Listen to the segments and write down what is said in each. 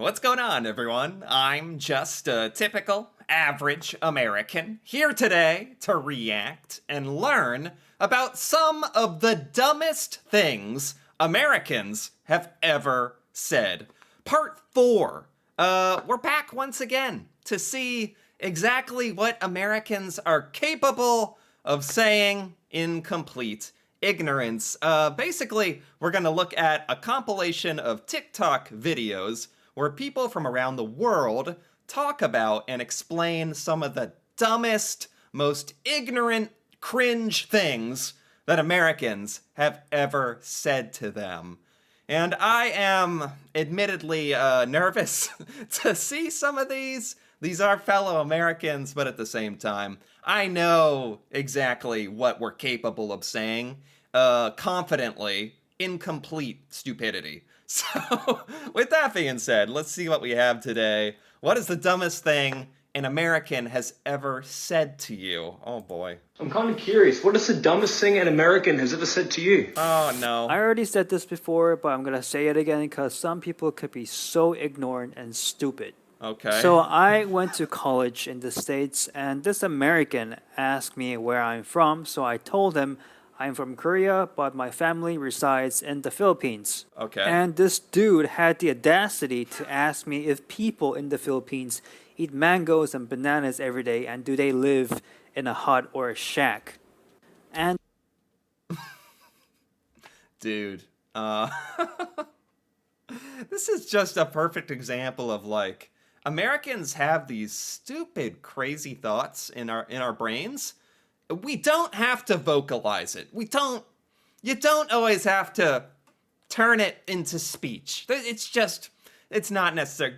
What's going on, everyone? I'm just a typical, average American here today to react and learn about some of the dumbest things Americans have ever said. Part 4. We're back once again to see exactly what Americans are capable of saying in complete ignorance. Basically, we're going to look at a compilation of TikTok videos where people from around the world talk about and explain some of the dumbest, most ignorant, cringe things that Americans have ever said to them. And I am admittedly nervous to see some of these. These are fellow Americans, but at the same time, I know exactly what we're capable of saying confidently in complete stupidity. So, with that being said, let's see what we have today. What is the dumbest thing an American has ever said to you? Oh boy. I'm kind of curious. What is the dumbest thing an American has ever said to you? Oh no. I already said this before, but I'm gonna say it again because some people could be so ignorant and stupid. Okay. So I went to college in the States, and this American asked me where I'm from, so I told him I'm from Korea, but my family resides in the Philippines. Okay. And this dude had the audacity to ask me if people in the Philippines eat mangoes and bananas every day, and do they live in a hut or a shack. And Dude, this is just a perfect example of like Americans have these stupid, crazy thoughts in our brains. We don't have to vocalize it. You don't always have to turn it into speech. It's not necessary.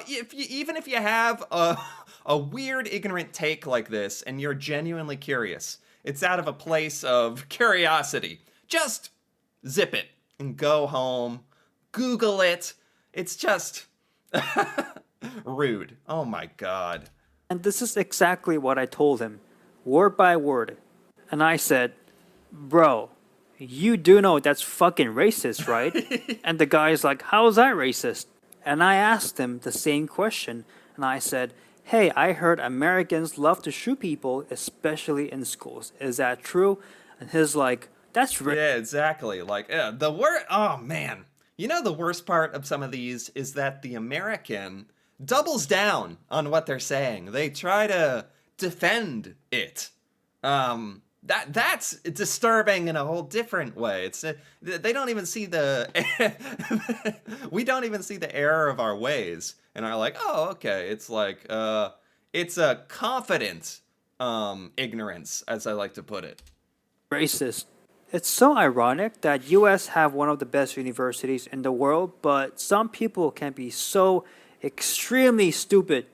Even if you have a weird, ignorant take like this and you're genuinely curious, it's out of a place of curiosity. Just zip it and go home. Google it. It's just rude. Oh my God. And this is exactly what I told him, word by word. And I said, bro, you do know that's fucking racist, right? And the guy's like, how is that racist? And I asked him the same question. And I said, hey, I heard Americans love to shoot people, especially in schools. Is that true? And he's like, that's Yeah, exactly. Like, the word. Oh man. You know, the worst part of some of these is that the American doubles down on what they're saying. They try to defend it. That's disturbing in a whole different way. It's they don't even see the we don't even see the error of our ways, and are like, oh, okay. It's like it's a confident ignorance, as I like to put it. racist. It's so ironic that US have one of the best universities in the world, but some people can be so extremely stupid.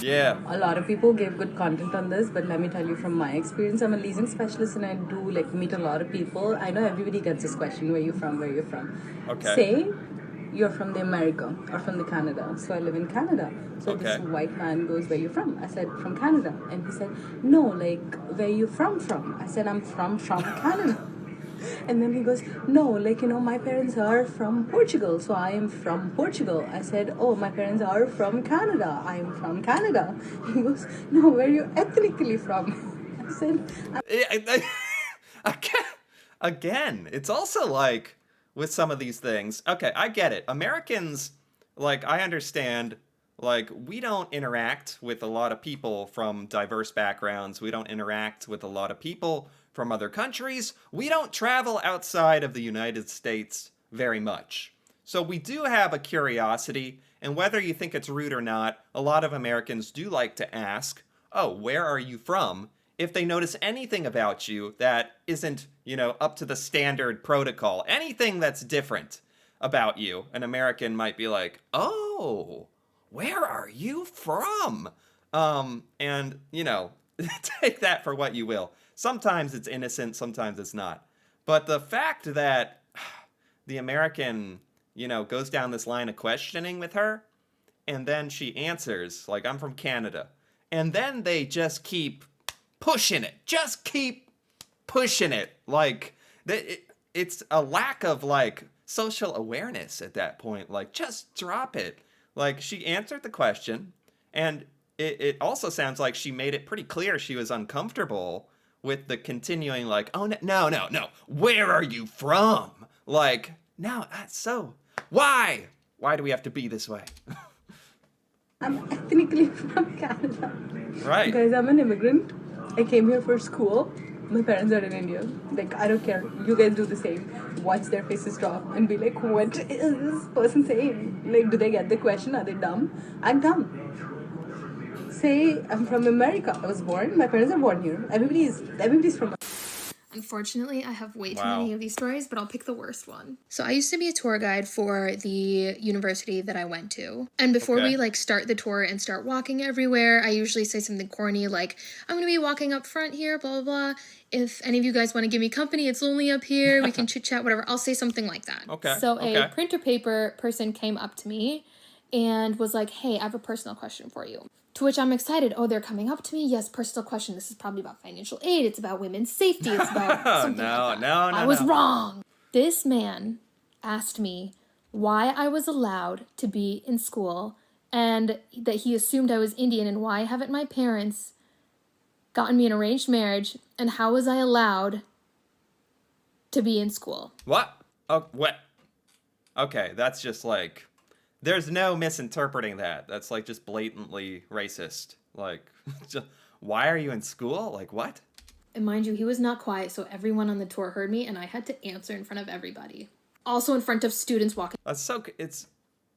Yeah. A lot of people give good content on this, but let me tell you from my experience, I'm a leasing specialist and I do like meet a lot of people. I know everybody gets this question, where you from, where you from. Okay. Say you're from the America or from the Canada. So I live in Canada. So Okay. this white man goes, where you from? I said, from Canada. And he said, no, like, where you from? I said, I'm from Canada. And then he goes, no, like, my parents are from Portugal, so I am from Portugal. I said, oh, my parents are from Canada. I am from Canada. He goes, no, where are you ethnically from? I said, Again, again, it's also like with some of these things. Okay, I get it. Americans, like, I understand, like, we don't interact with a lot of people from diverse backgrounds. We don't interact with a lot of people from other countries. We don't travel outside of the United States very much. So we do have a curiosity, and whether you think it's rude or not, a lot of Americans do like to ask, oh, where are you from? If they notice anything about you that isn't, up to the standard protocol, anything that's different about you, an American might be like, oh, where are you from? And, take that for what you will. Sometimes it's innocent, sometimes it's not. But the fact that the American, goes down this line of questioning with her, and then she answers, like, I'm from Canada. And then they just keep pushing it. Just keep pushing it. Like, it's a lack of, like, social awareness at that point. Like, just drop it. Like, she answered the question, and it also sounds like she made it pretty clear she was uncomfortable with the continuing, like, oh, no, where are you from? Like, no, that's so, why? Why do we have to be this way? I'm ethnically from Canada. Right. Guys, I'm an immigrant. I came here for school. My parents are in India. Like, I don't care. You guys do the same. Watch their faces drop and be like, what is this person saying? Like, do they get the question? Are they dumb? I'm dumb. Say, I'm from America. I was born. My parents are born here. Everybody's from. Unfortunately, I have way too Wow. many of these stories, but I'll pick the worst one. So I used to be a tour guide for the university that I went to. And before Okay. we start the tour and start walking everywhere, I usually say something corny like, I'm going to be walking up front here, blah, blah, blah. If any of you guys want to give me company, it's lonely up here. We can chit chat, whatever. I'll say something like that. Okay. So okay. a printer paper person came up to me and was like, hey, I have a personal question for you. To which I'm excited. Oh, they're coming up to me. Yes, personal question. This is probably about financial aid. It's about women's safety. It's about something like that. No, I was wrong. This man asked me why I was allowed to be in school and that he assumed I was Indian and why haven't my parents gotten me an arranged marriage and how was I allowed to be in school? What? Oh, what? Okay, that's just like, there's no misinterpreting that. That's like just blatantly racist. Like, just, why are you in school? Like, what? And mind you, he was not quiet, so everyone on the tour heard me, and I had to answer in front of everybody. Also in front of students walking. That's so, it's,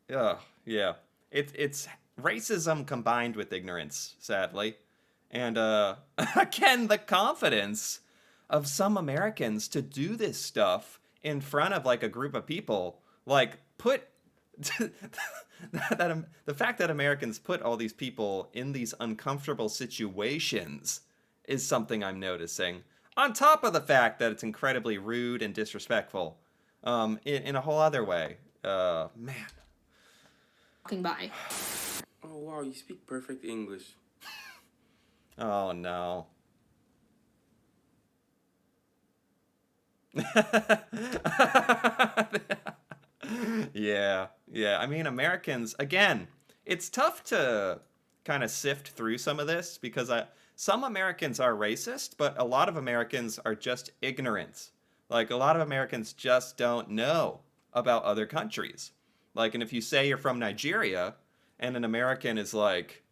yeah. It's racism combined with ignorance, sadly. And, again, the confidence of some Americans to do this stuff in front of, like, a group of people. Like, the fact that Americans put all these people in these uncomfortable situations is something I'm noticing. On top of the fact that it's incredibly rude and disrespectful, in a whole other way. Man. By. Oh wow, you speak perfect English. Oh no. Yeah. I mean, Americans, again, it's tough to kind of sift through some of this because some Americans are racist, but a lot of Americans are just ignorant. Like, a lot of Americans just don't know about other countries. Like, and if you say you're from Nigeria and an American is like,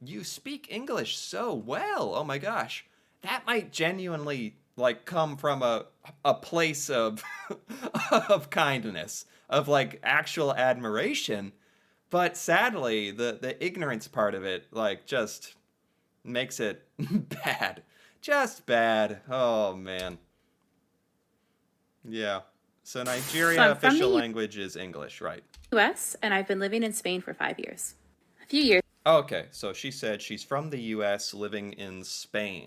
you speak English so well, oh my gosh, that might genuinely like come from a place of of kindness, of like actual admiration. But sadly, the ignorance part of it like just makes it bad. Just bad. Oh man. Yeah. So Nigeria So I'm from official the language is English, right? US, and I've been living in Spain for 5 years. A few years Okay, so she said she's from the US living in Spain.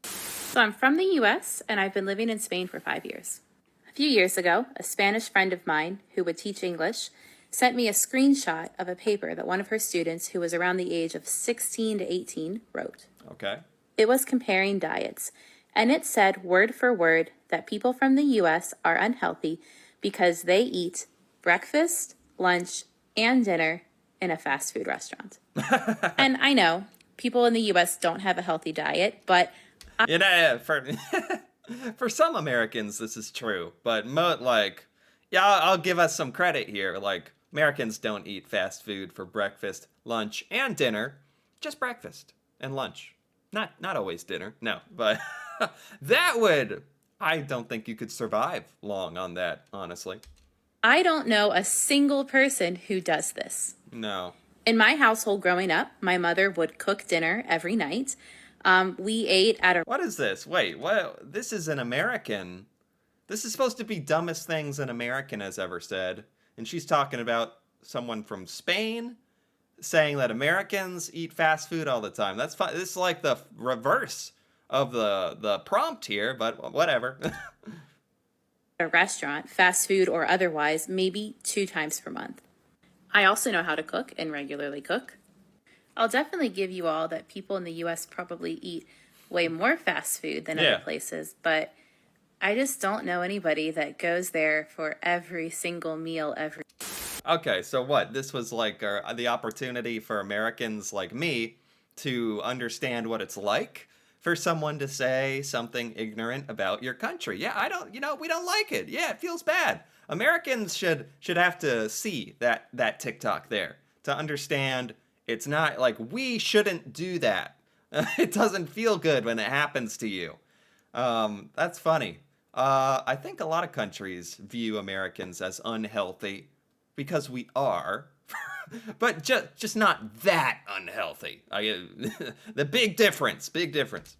So I'm from the US, and I've been living in Spain for 5 years. A few years ago, a Spanish friend of mine who would teach English sent me a screenshot of a paper that one of her students, who was around the age of 16 to 18, wrote. Okay. It was comparing diets, and it said word for word that people from the US are unhealthy because they eat breakfast, lunch, and dinner in a fast food restaurant. And I know people in the US don't have a healthy diet, but You know, for some Americans this is true, but I'll give us some credit here. Like, Americans don't eat fast food for breakfast, lunch, and dinner. Just breakfast and lunch. Not always dinner. No, but I don't think you could survive long on that, honestly. I don't know a single person who does this. No. In my household growing up, my mother would cook dinner every night. We ate at a What is this? Wait, what? This is an American. This is supposed to be dumbest things an American has ever said. And she's talking about someone from Spain saying that Americans eat fast food all the time. That's fine. This is like the reverse of the prompt here, but whatever. restaurant, fast food or otherwise, maybe 2 times per month. I also know how to cook and regularly cook. I'll definitely give you all that people in the US probably eat way more fast food than Yeah. other places, but I just don't know anybody that goes there for every single meal every. Okay, so what? This was like the opportunity for Americans like me to understand what it's like for someone to say something ignorant about your country. Yeah, I don't, we don't like it. Yeah, it feels bad. Americans should have to see that TikTok there to understand it's not like we shouldn't do that. It doesn't feel good when it happens to you. That's funny. I think a lot of countries view Americans as unhealthy because we are, but just not that unhealthy. The big difference, big difference.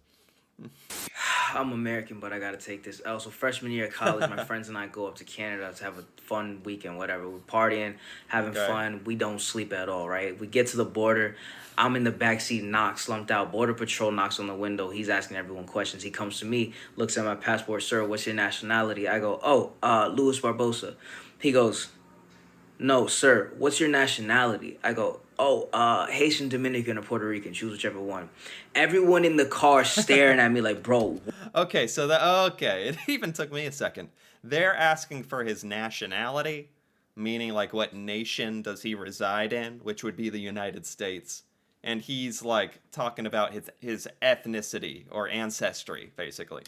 I'm American, but I gotta take this L. So freshman year of college, my friends and I go up to Canada to have a fun weekend, whatever. We're partying, having fun. We don't sleep at all, right? We get to the border. I'm in the backseat, knocked, slumped out. Border Patrol knocks on the window. He's asking everyone questions. He comes to me, looks at my passport. Sir, what's your nationality? I go, Luis Barbosa. He goes, no, sir, what's your nationality? I go, Haitian, Dominican, or Puerto Rican. Choose whichever one. Everyone in the car staring at me like, bro. Okay, it even took me a second. They're asking for his nationality, meaning like what nation does he reside in, which would be the United States. And he's like talking about his ethnicity or ancestry, basically.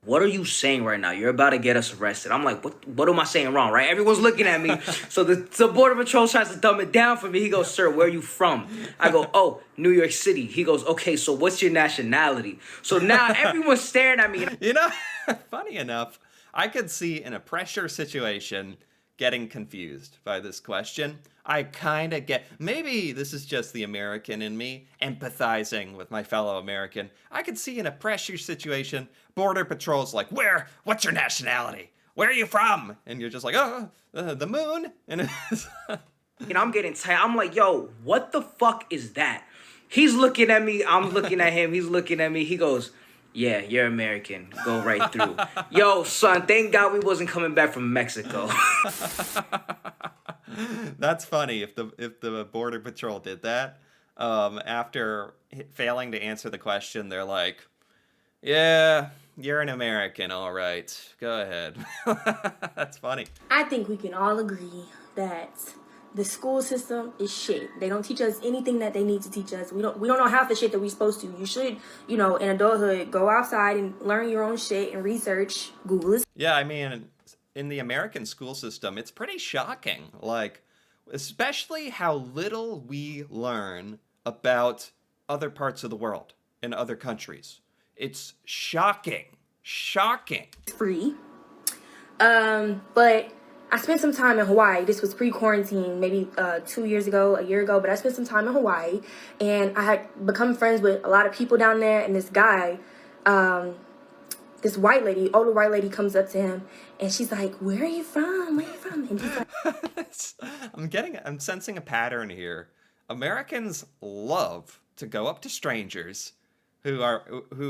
What are you saying right now? You're about to get us arrested. I'm like, what am I saying wrong, right? Everyone's looking at me. So the Border Patrol tries to dumb it down for me. He goes, sir, where are you from? I go, New York City. He goes, okay, so what's your nationality? So now everyone's staring at me. Funny enough, I could see in a pressure situation getting confused by this question. I kind of get, maybe this is just the American in me empathizing with my fellow American. I could see in a pressure situation, Border Patrol's like, what's your nationality? Where are you from? And you're just like, the moon. And I'm getting tight. I'm like, yo, what the fuck is that? He's looking at me. I'm looking at him. He's looking at me. He goes, yeah, you're American. Go right through. Yo, son, thank God we wasn't coming back from Mexico. That's funny if the Border Patrol did that. After failing to answer the question, they're like, yeah, you're an American, all right. Go ahead. That's funny. I think we can all agree that the school system is shit. They don't teach us anything that they need to teach us. We don't know half the shit that we're supposed to. You should, in adulthood, go outside and learn your own shit and research. Google it. Yeah, I mean, in the American school system, it's pretty shocking. Like, especially how little we learn about other parts of the world and other countries. It's shocking. Shocking. Free. But I spent some time in Hawaii. This was pre-quarantine, maybe 2 years ago, a year ago. But I spent some time in Hawaii, and I had become friends with a lot of people down there. And this guy, this white lady, older white lady, comes up to him, and she's like, "Where are you from? Where are you from?" And he's like, I'm sensing a pattern here. Americans love to go up to strangers who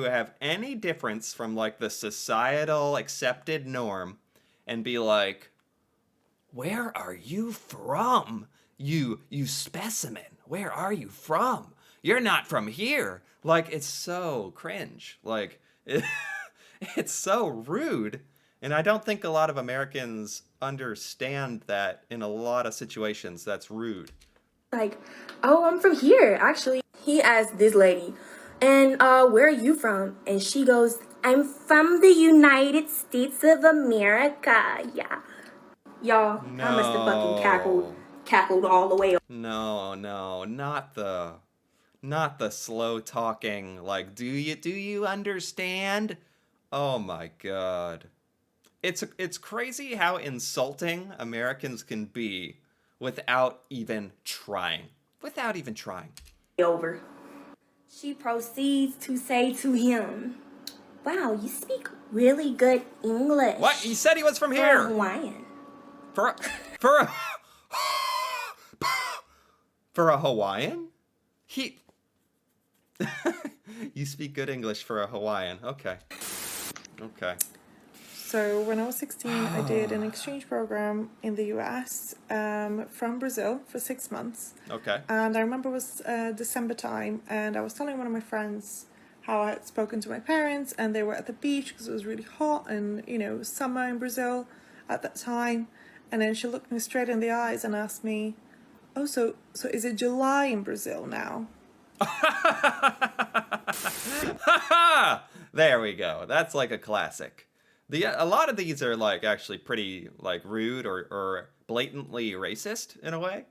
have any difference from like the societal accepted norm and be like, where are you from? You specimen. Where are you from? You're not from here. Like, it's so cringe. Like, it's so rude. And I don't think a lot of Americans understand that in a lot of situations that's rude. Like, oh, I'm from here, actually. He asked this lady, and where are you from? And she goes, I'm from the United States of America. Yeah. Y'all, No. I must have fucking cackled all the way. No, not the slow talking, like, do you understand? Oh my God. It's crazy how insulting Americans can be without even trying. Over. She proceeds to say to him, wow, you speak really good English. What? He said he was from For here. a Hawaiian. For a Hawaiian? You speak good English for a Hawaiian. Okay. So when I was 16, I did an exchange program in the US from Brazil for 6 months. Okay. And I remember it was December time, and I was telling one of my friends how I had spoken to my parents, and they were at the beach because it was really hot and, it was summer in Brazil at that time. And then she looked me straight in the eyes and asked me, "Oh, so is it July in Brazil now?" There we go. That's like a classic. A lot of these are like actually pretty like rude or blatantly racist in a way.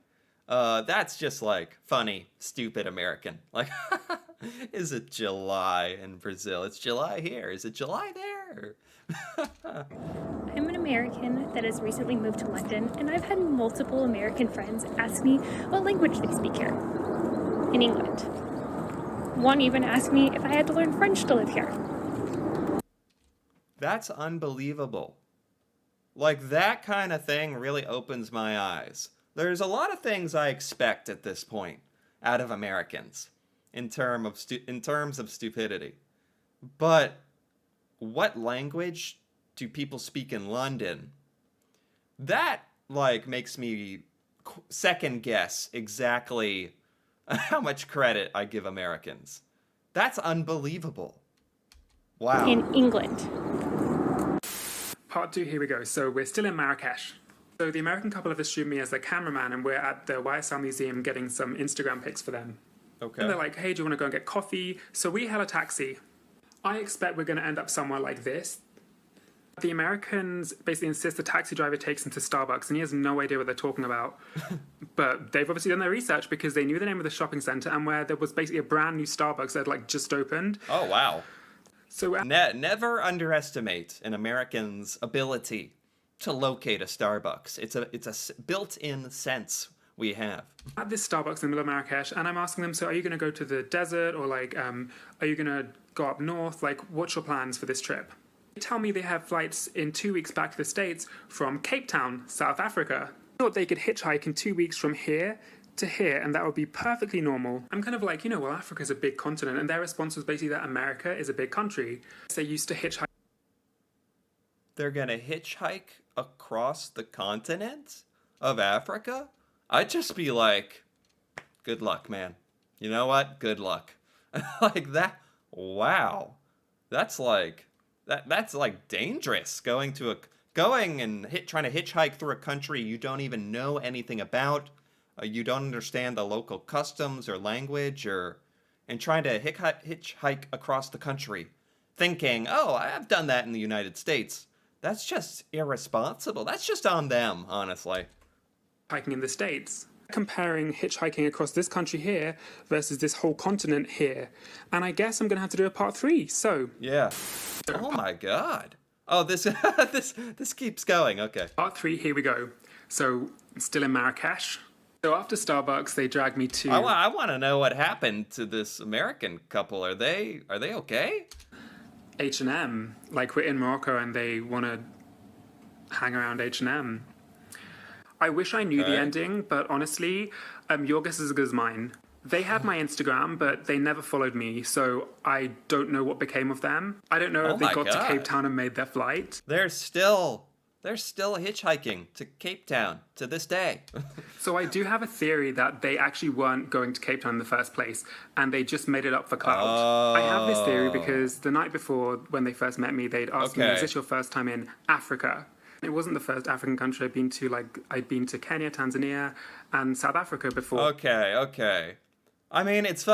That's just like funny, stupid American. Like, is it July in Brazil? It's July here. Is it July there? I'm an American that has recently moved to London, and I've had multiple American friends ask me what language they speak here in England. One even asked me if I had to learn French to live here. That's unbelievable. Like, that kind of thing really opens my eyes. There's a lot of things I expect at this point out of Americans in terms of stupidity. But what language do people speak in London? That, like, makes me second guess exactly how much credit I give Americans. That's unbelievable. Wow. In England. Part 2, here we go. So we're still in Marrakesh. So the American couple have assumed me as their cameraman, and we're at the YSL Museum getting some Instagram pics for them. Okay. And they're like, "Hey, do you want to go and get coffee?" So we hail a taxi. I expect we're going to end up somewhere like this. The Americans basically insist the taxi driver takes them to Starbucks, and he has no idea what they're talking about. But they've obviously done their research because they knew the name of the shopping center and where there was basically a brand new Starbucks that had like just opened. Oh, wow. So never underestimate an American's ability to locate a Starbucks. It's a built-in sense we have. At this Starbucks in the middle of Marrakesh, and I'm asking them, so are you going to go to the desert, or like, are you going to go up north? Like, what's your plans for this trip? They tell me they have flights in 2 weeks back to the States from Cape Town, South Africa. I thought they could hitchhike in 2 weeks from here to here, and that would be perfectly normal. I'm kind of like, well, Africa's a big continent, and their response was basically that America is a big country. They used to hitchhike. They're gonna hitchhike across the continent of Africa? I'd just be like, good luck, man. You know what? Good luck. Like that. Wow. That's like dangerous. Trying to hitchhike through a country you don't even know anything about. You don't understand the local customs or language, and trying to hitchhike across the country, thinking, "Oh, I've done that in the United States." That's just irresponsible. That's just on them, honestly. Hiking in the States. Comparing hitchhiking across this country here versus this whole continent here. And I guess I'm going to have to do a part 3, so. Yeah. Oh my god. Oh, this this keeps going, okay. Part 3, here we go. So, still in Marrakesh. So after Starbucks, they dragged me to... I want to know what happened to this American couple. Are they okay? H&M. Like, we're in Morocco and they want to hang around H&M. I wish I knew the ending, but honestly, your guess is as good as mine. They had my Instagram, but they never followed me, so I don't know what became of them. I don't know if they got to Cape Town and made their flight. They're still hitchhiking to Cape Town to this day. So I do have a theory that they actually weren't going to Cape Town in the first place, and they just made it up for clout. I have this theory because the night before, when they first met me, they'd asked me, "Is this your first time in Africa?" It wasn't the first African country I'd been to. Like, I'd been to Kenya, Tanzania, and South Africa before. Okay. I mean, it's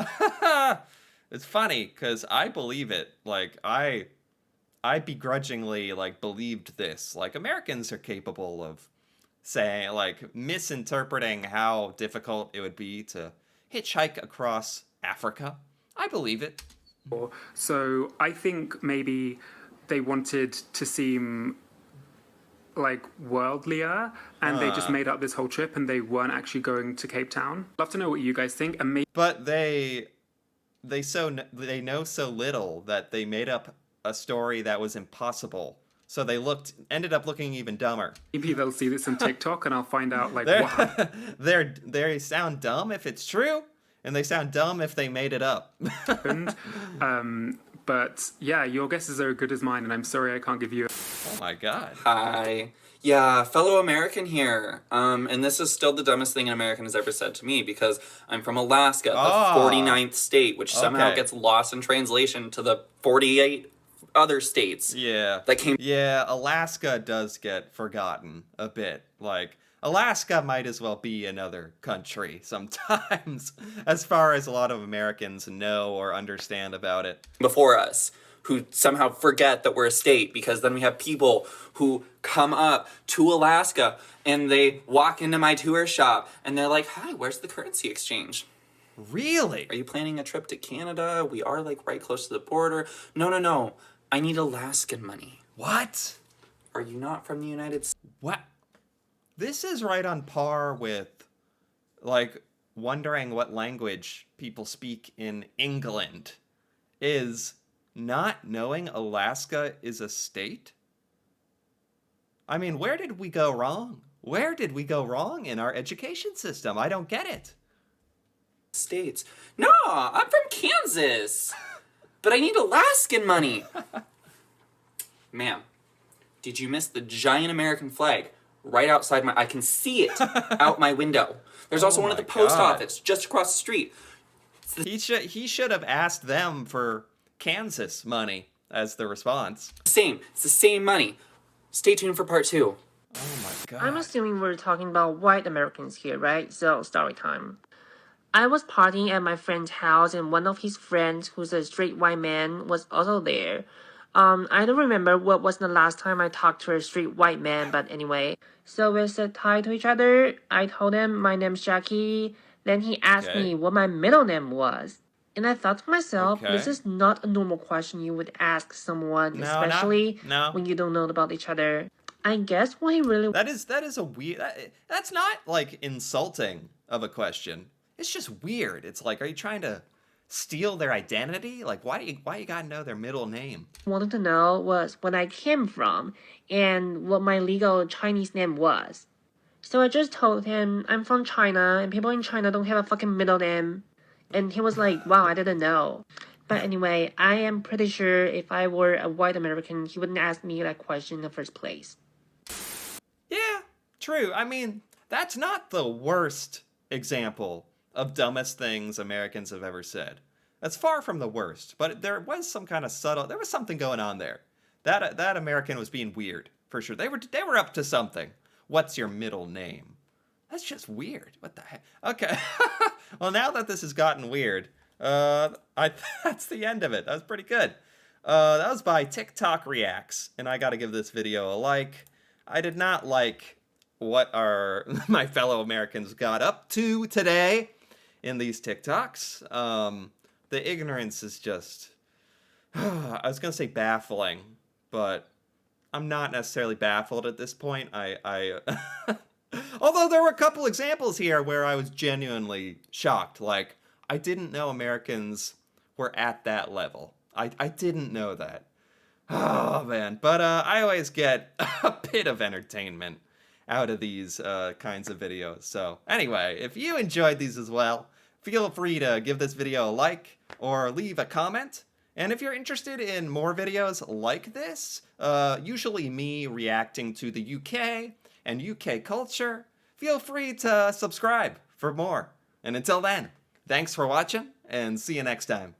it's funny because I believe it. Like, I begrudgingly believed this. Like, Americans are capable of saying, misinterpreting how difficult it would be to hitchhike across Africa. I believe it. So I think maybe they wanted to seem worldlier, and they just made up this whole trip, and they weren't actually going to Cape Town. I'd love to know what you guys think. And but they know so little that they made up a story that was impossible. So they ended up looking even dumber. Maybe they'll see this on TikTok, and I'll find out what happened. They sound dumb if it's true, and they sound dumb if they made it up. But yeah, your guesses are as good as mine, and I'm sorry I can't give you. Oh my god. Hi. Yeah, fellow American here. And this is still the dumbest thing an American has ever said to me, because I'm from Alaska, the 49th state, which somehow gets lost in translation to the 48 other states. Yeah. That came. Yeah, Alaska does get forgotten a bit. Like, Alaska might as well be another country sometimes, as far as a lot of Americans know or understand about it. Before us, who somehow forget that we're a state, because then we have people who come up to Alaska and they walk into my tour shop and they're like, "Hi, where's the currency exchange?" Really? Are you planning a trip to Canada? We are like right close to the border. No. I need Alaskan money. What? Are you not from the United States? What? This is right on par with, like, wondering what language people speak in England. Is not knowing Alaska is a state? I mean, where did we go wrong? Where did we go wrong in our education system? I don't get it. States. No, I'm from Kansas. But I need Alaskan money. Ma'am, did you miss the giant American flag right outside my... I can see it out my window. There's also one at the post office just across the street. He should have asked them for Kansas money as the response. It's the same money. Stay tuned for part 2. Oh my god. I'm assuming we're talking about white Americans here, right? So, story time. I was partying at my friend's house and one of his friends, who's a straight white man, was also there. I don't remember what was the last time I talked to a straight white man, but anyway. So we said hi to each other. I told him my name's Jackie. Then he asked me what my middle name was. And I thought to myself, this is not a normal question you would ask someone, especially when you don't know about each other. I guess what he really... That is a weird... That's not, like, insulting of a question. It's just weird. It's like, are you trying to steal their identity? Like, why you gotta know their middle name? Wanted to know was what I came from and what my legal Chinese name was. So I just told him I'm from China and people in China don't have a fucking middle name. And he was like, wow, I didn't know. But anyway, I am pretty sure if I were a white American, he wouldn't ask me that question in the first place. Yeah, true. I mean, that's not the worst example of dumbest things Americans have ever said. That's far from the worst, but there was some kind of there was something going on there. That American was being weird, for sure. They were up to something. What's your middle name? That's just weird. What the heck? Okay. Well, now that this has gotten weird, that's the end of it. That was pretty good. That was by TikTok Reacts, and I gotta give this video a like. I did not like what my fellow Americans got up to today in these TikToks. The ignorance is just, I was going to say baffling, but I'm not necessarily baffled at this point. Although there were a couple examples here where I was genuinely shocked. Like, I didn't know Americans were at that level. I didn't know that. Oh, man. But I always get a bit of entertainment out of these kinds of videos. So anyway, if you enjoyed these as well, feel free to give this video a like or leave a comment. And if you're interested in more videos like this, usually me reacting to the UK and UK culture, feel free to subscribe for more. And until then, thanks for watching and see you next time.